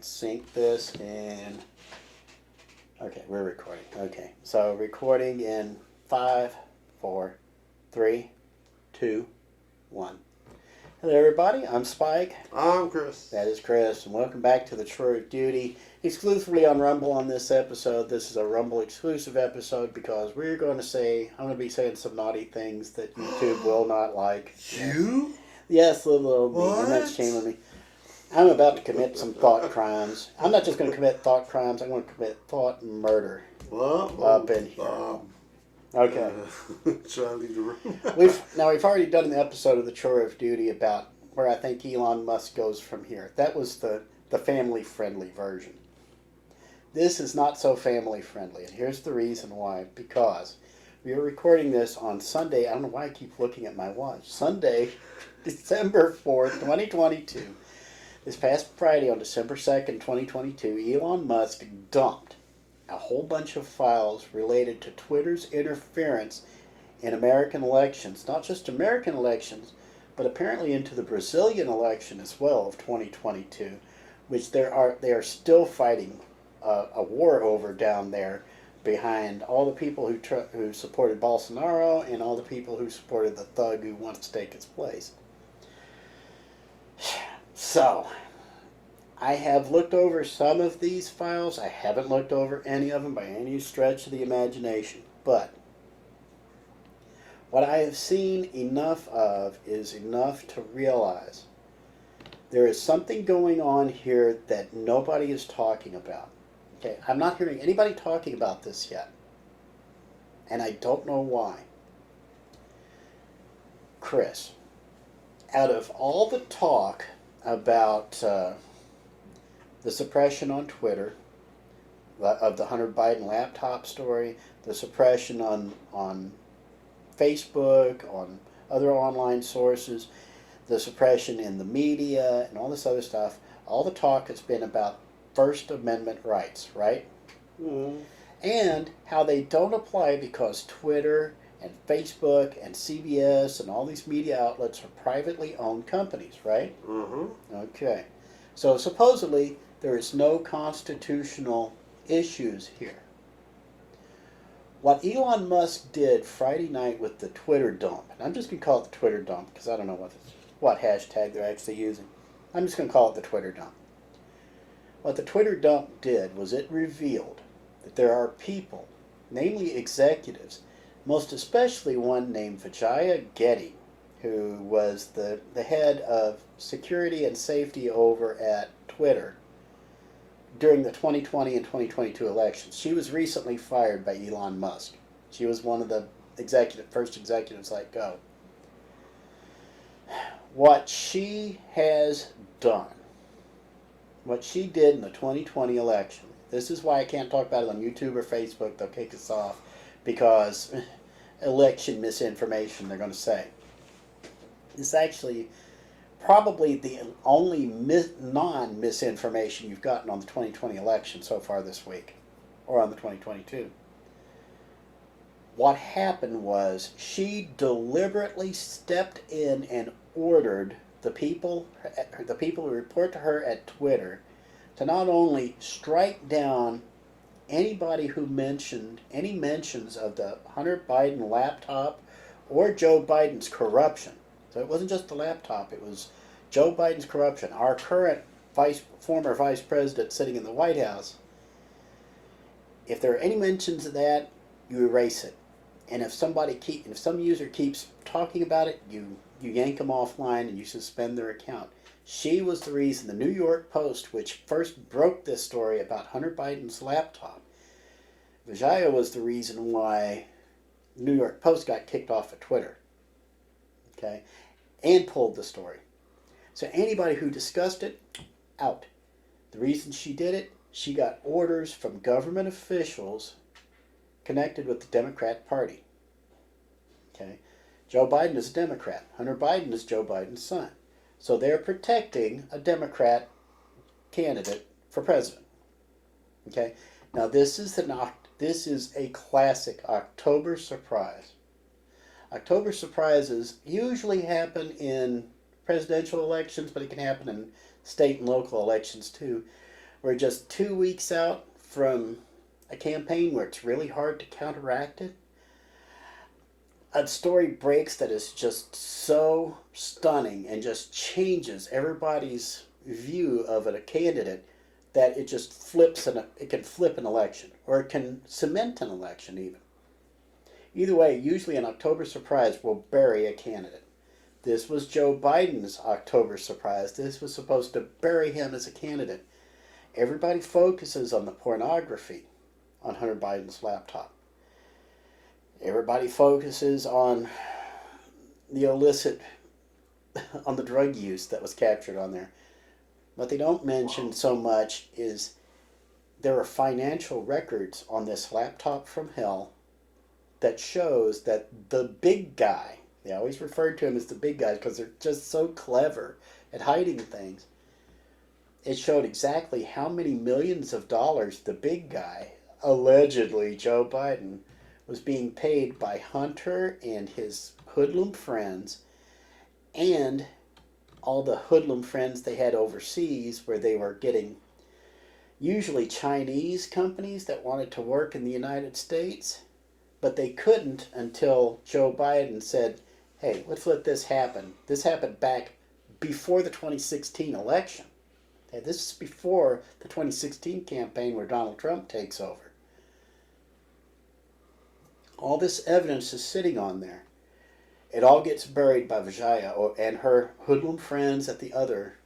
can sync this in. Okay, we're recording. Okay, so recording in 5, 4, 3, 2, 1. Hello, everybody. I'm Spike. I'm Chris. That is Chris, and welcome back to the Chore of Duty, exclusively on Rumble on this episode. This is a Rumble exclusive episode because we're going to say, I'm going to be saying some naughty things that YouTube will not like. You? Yes, little me, What? and that's shame on me. I'm about to commit some thought crimes. I'm not just going to commit thought crimes, I'm going to commit thought murder up in here. Okay. Should I leave the room? We've already done an episode of the Chore of Duty about where I think Elon Musk goes from here. That was the family-friendly version. This is not so family-friendly, and here's the reason why. Because we are recording this on Sunday. I don't know why I keep looking at my watch. Sunday, December 4th, 2022. This past Friday, on December 2nd, 2022, Elon Musk dumped a whole bunch of files related to Twitter's interference in American elections. Not just American elections, but apparently into the Brazilian election as well of 2022, which they are still fighting a war over down there behind all the people who supported Bolsonaro and all the people who supported the thug who wants to take his place. So, I have looked over some of these files. I haven't looked over any of them by any stretch of the imagination. But what I have seen enough of is enough to realize there is something going on here that nobody is talking about. Okay, I'm not hearing anybody talking about this yet. And I don't know why. Chris, out of all the talk about the suppression on Twitter of the Hunter Biden laptop story, the suppression on Facebook, on other online sources, the suppression in the media, and all this other stuff, all the talk has been about First Amendment rights, right? Mm. And how they don't apply because Twitter and Facebook and CBS and all these media outlets are privately owned companies, right? Mm-hmm. Okay. So supposedly there is no constitutional issues here. What Elon Musk did Friday night with the Twitter dump, and I'm just going to call it the Twitter dump because I don't know what hashtag they're actually using. I'm just going to call it the Twitter dump. What the Twitter dump did was it revealed that there are people, namely executives, most especially one named Vijaya Getty, who was the head of security and safety over at Twitter during the 2020 and 2022 elections. She was recently fired by Elon Musk. She was one of the first executives let go. What she has done, what she did in the 2020 election, this is why I can't talk about it on YouTube or Facebook. They'll kick us off because election misinformation, they're going to say. It's actually probably the only non-misinformation you've gotten on the 2020 election so far this week, or on the 2022. What happened was she deliberately stepped in and ordered the people who report to her at Twitter to not only strike down anybody who mentioned any mentions of the Hunter Biden laptop or Joe Biden's corruption. So it wasn't just the laptop, it was Joe Biden's corruption. Our current former vice president sitting in the White House, if there are any mentions of that, you erase it. And if some user keeps talking about it, you yank them offline and you suspend their account. She was the reason. The New York Post, which first broke this story about Hunter Biden's laptop, Vijaya was the reason why the New York Post got kicked off of Twitter. Okay? And pulled the story. So anybody who discussed it, out. The reason she did it, she got orders from government officials connected with the Democrat Party. Okay? Joe Biden is a Democrat. Hunter Biden is Joe Biden's son. So they're protecting a Democrat candidate for president. Okay? Now this is a classic October surprise. October surprises usually happen in presidential elections, but it can happen in state and local elections too. We're just 2 weeks out from a campaign where it's really hard to counteract it. A story breaks that is just so stunning and just changes everybody's view of a candidate that it just flips it can flip an election, or it can cement an election even. Either way, usually an October surprise will bury a candidate. This was Joe Biden's October surprise. This was supposed to bury him as a candidate. Everybody focuses on the pornography on Hunter Biden's laptop. Everybody focuses on the illicit, on the drug use that was captured on there. What they don't mention so much is there are financial records on this laptop from hell that shows that the big guy, they always refer to him as the big guy because they're just so clever at hiding things. It showed exactly how many millions of dollars the big guy, allegedly Joe Biden, was being paid by Hunter and his hoodlum friends, and all the hoodlum friends they had overseas, where they were getting usually Chinese companies that wanted to work in the United States, but they couldn't until Joe Biden said, hey, let's let this happen. This happened back before the 2016 election. Okay, this is before the 2016 campaign where Donald Trump takes over. All this evidence is sitting on there. It all gets buried by Vijaya and her hoodlum friends at the other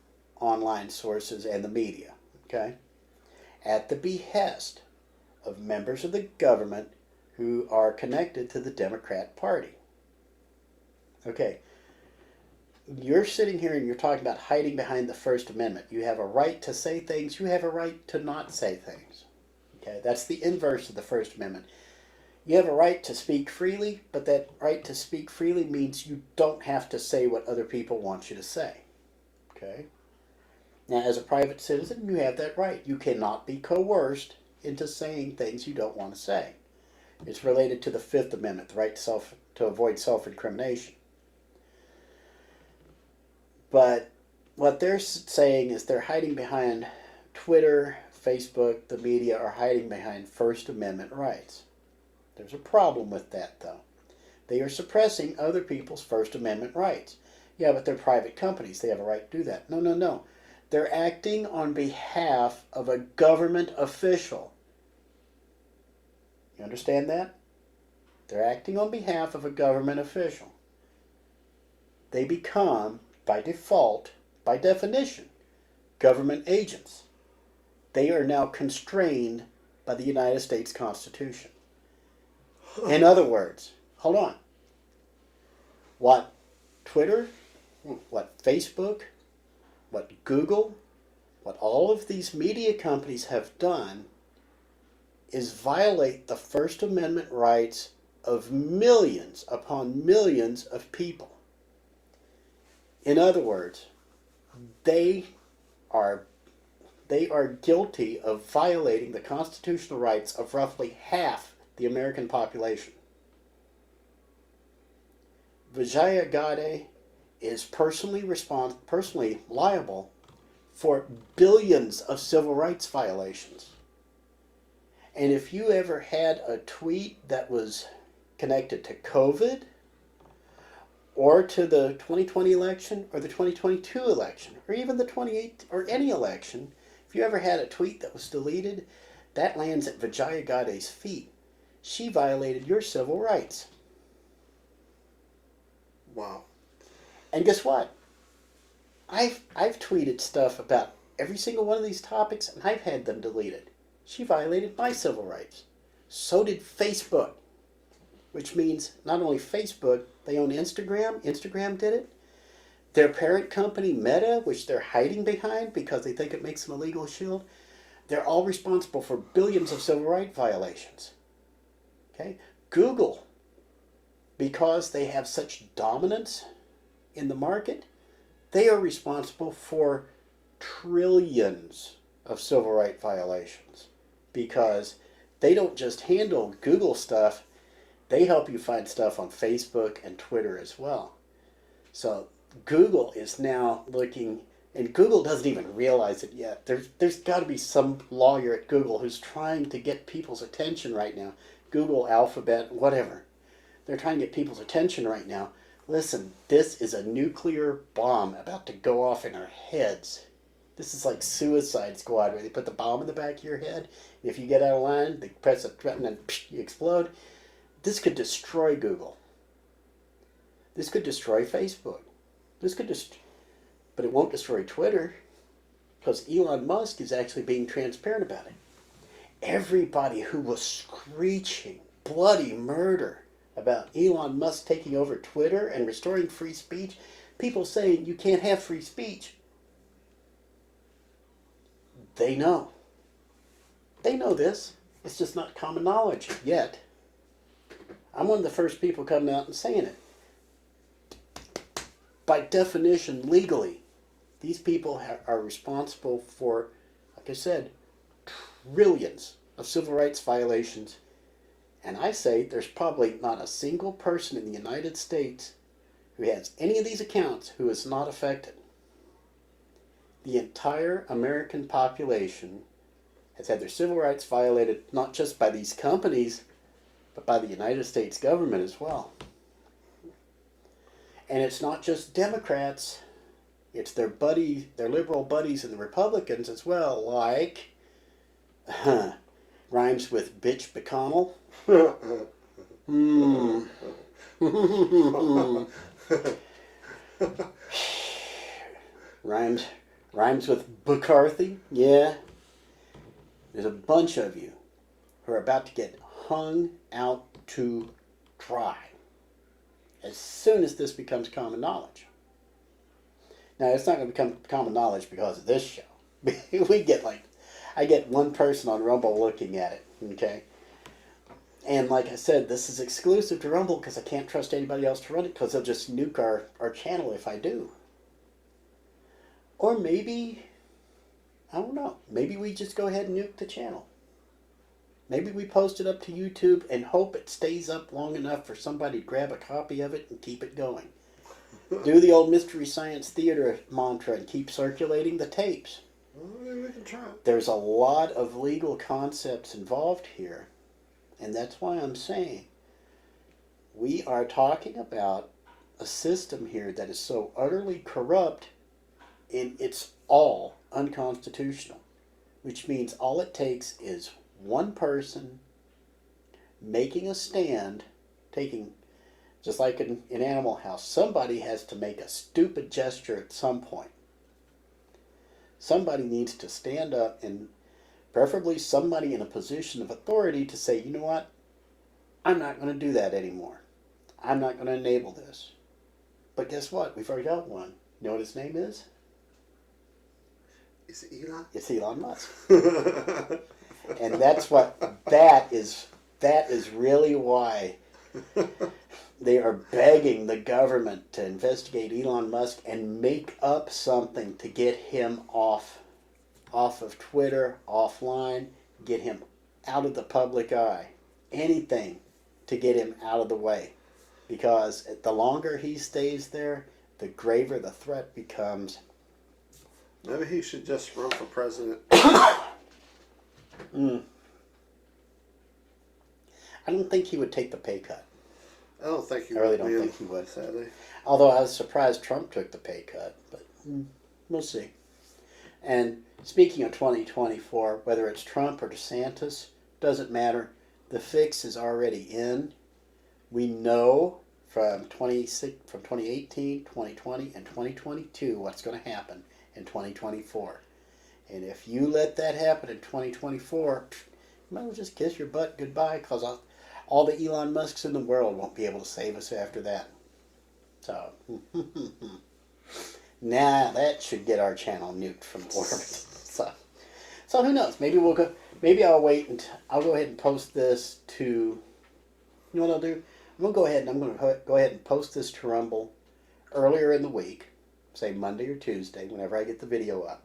online sources and the media, okay? At the behest of members of the government who are connected to the Democrat Party. Okay, you're sitting here and you're talking about hiding behind the First Amendment. You have a right to say things. You have a right to not say things. Okay, that's the inverse of the First Amendment. You have a right to speak freely, but that right to speak freely means you don't have to say what other people want you to say. Okay? Now, as a private citizen, you have that right. You cannot be coerced into saying things you don't want to say. It's related to the Fifth Amendment, the right to avoid self-incrimination. But what they're saying is they're hiding behind Twitter, Facebook, the media are hiding behind First Amendment rights. There's a problem with that, though. They are suppressing other people's First Amendment rights. Yeah, but they're private companies. They have a right to do that. No, no, no. They're acting on behalf of a government official. You understand that? They're acting on behalf of a government official. They become, by default, by definition, government agents. They are now constrained by the United States Constitution. In other words, hold on. What Twitter, what Facebook, what Google, what all of these media companies have done is violate the First Amendment rights of millions upon millions of people. In other words, they are guilty of violating the constitutional rights of roughly half the American population. Vijaya Gadde is personally liable for billions of civil rights violations. And if you ever had a tweet that was connected to COVID, or to the 2020 election, or the 2022 election, or even the 28 or any election, if you ever had a tweet that was deleted, that lands at Vijaya Gadde's feet. She violated your civil rights. Wow. And guess what? I've tweeted stuff about every single one of these topics, and I've had them deleted. She violated my civil rights. So did Facebook, which means not only Facebook, they own Instagram. Instagram did it. Their parent company, Meta, which they're hiding behind because they think it makes them a legal shield, they're all responsible for billions of civil rights violations. Okay? Google, because they have such dominance in the market, they are responsible for trillions of civil rights violations because they don't just handle Google stuff, they help you find stuff on Facebook and Twitter as well. So Google is now looking And Google doesn't even realize it yet. There's got to be some lawyer at Google who's trying to get people's attention right now. Google, Alphabet, whatever. They're trying to get people's attention right now. Listen, this is a nuclear bomb about to go off in our heads. This is like Suicide Squad, where they put the bomb in the back of your head. If you get out of line, they press a button and you explode. This could destroy Google. This could destroy Facebook. But it won't destroy Twitter, because Elon Musk is actually being transparent about it. Everybody who was screeching bloody murder about Elon Musk taking over Twitter and restoring free speech, people saying you can't have free speech, they know. They know this. It's just not common knowledge yet. I'm one of the first people coming out and saying it. By definition, legally, these people are responsible for, like I said, trillions of civil rights violations. And I say there's probably not a single person in the United States who has any of these accounts who is not affected. The entire American population has had their civil rights violated, not just by these companies, but by the United States government as well. And it's not just Democrats, it's their buddies, their liberal buddies and the Republicans as well, like, rhymes with bitch McConnell. Rhymes with McCarthy, yeah. There's a bunch of you who are about to get hung out to dry as soon as this becomes common knowledge. Now, it's not going to become common knowledge because of this show. I get one person on Rumble looking at it, okay? And like I said, this is exclusive to Rumble because I can't trust anybody else to run it because they'll just nuke our channel if I do. Or maybe, I don't know, maybe we just go ahead and nuke the channel. Maybe we post it up to YouTube and hope it stays up long enough for somebody to grab a copy of it and keep it going. Do the old Mystery Science Theater mantra and keep circulating the tapes. Well, maybe we can try it. There's a lot of legal concepts involved here. And that's why I'm saying we are talking about a system here that is so utterly corrupt and it's all unconstitutional. Which means all it takes is one person making a stand, just like in Animal House, somebody has to make a stupid gesture at some point. Somebody needs to stand up, and preferably somebody in a position of authority to say, you know what, I'm not going to do that anymore. I'm not going to enable this. But guess what? We've already got one. You know what his name is? Is it Elon? It's Elon Musk. And that is really why they are begging the government to investigate Elon Musk and make up something to get him off of Twitter, offline, get him out of the public eye. Anything to get him out of the way. Because the longer he stays there, the graver the threat becomes. Maybe he should just run for president. I don't think he would take the pay cut. I don't think he would. I really don't think he would. Sadly. Although I was surprised Trump took the pay cut, but we'll see. And speaking of 2024, whether it's Trump or DeSantis, doesn't matter. The fix is already in. We know from 2018, 2020, and 2022 what's going to happen in 2024. And if you let that happen in 2024, you might as well just kiss your butt goodbye, because all the Elon Musks in the world won't be able to save us after that. So, that should get our channel nuked from orbit. So who knows? Maybe we'll go. Maybe I'll wait and I'll go ahead and post this to. You know what I'll do? I'm going to go ahead and post this to Rumble earlier in the week, say Monday or Tuesday, whenever I get the video up.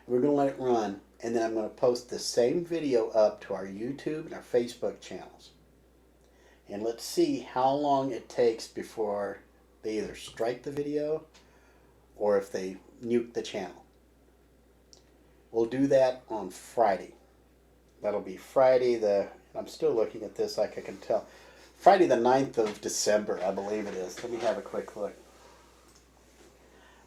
We're going to let it run, and then I'm going to post the same video up to our YouTube and our Facebook channels. And let's see how long it takes before they either strike the video or if they nuke the channel. We'll do that on Friday. That'll be Friday I'm still looking at this like I can tell. Friday the 9th of December, I believe it is. Let me have a quick look.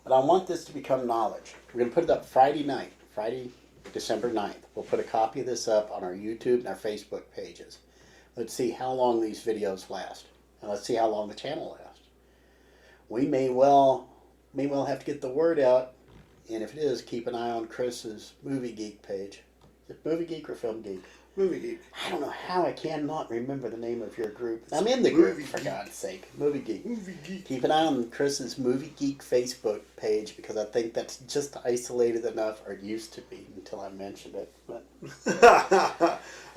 But I want this to become knowledge. We're going to put it up Friday night, Friday, December 9th. We'll put a copy of this up on our YouTube and our Facebook pages. Let's see how long these videos last. And let's see how long the channel lasts. We may well have to get the word out. And if it is, keep an eye on Chris's Movie Geek page. Is it Movie Geek or Film Geek? Movie Geek. I don't know how I cannot remember the name of your group. I'm in the group, for God's sake. Movie Geek. Movie Geek. Keep an eye on Chris's Movie Geek Facebook page because I think that's just isolated enough, or it used to be until I mentioned it. But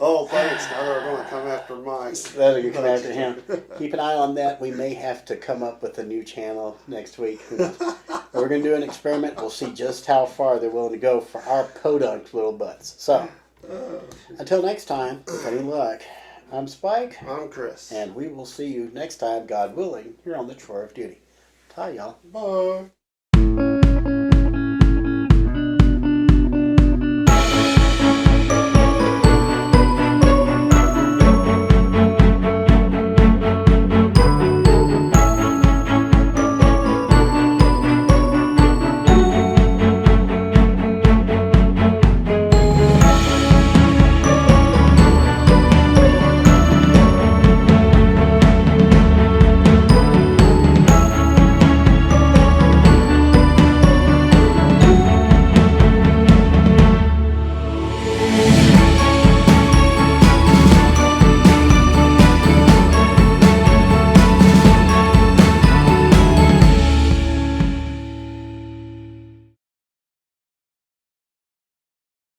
oh, thanks. Now they're going to come after mine. that'll come after him. Keep an eye on that. We may have to come up with a new channel next week. Who knows? We're going to do an experiment. We'll see just how far they're willing to go for our podunk little butts. So, until next time, any luck. I'm Spike. I'm Chris. And we will see you next time, God willing, here on the Chore of Duty. Bye, y'all. Bye.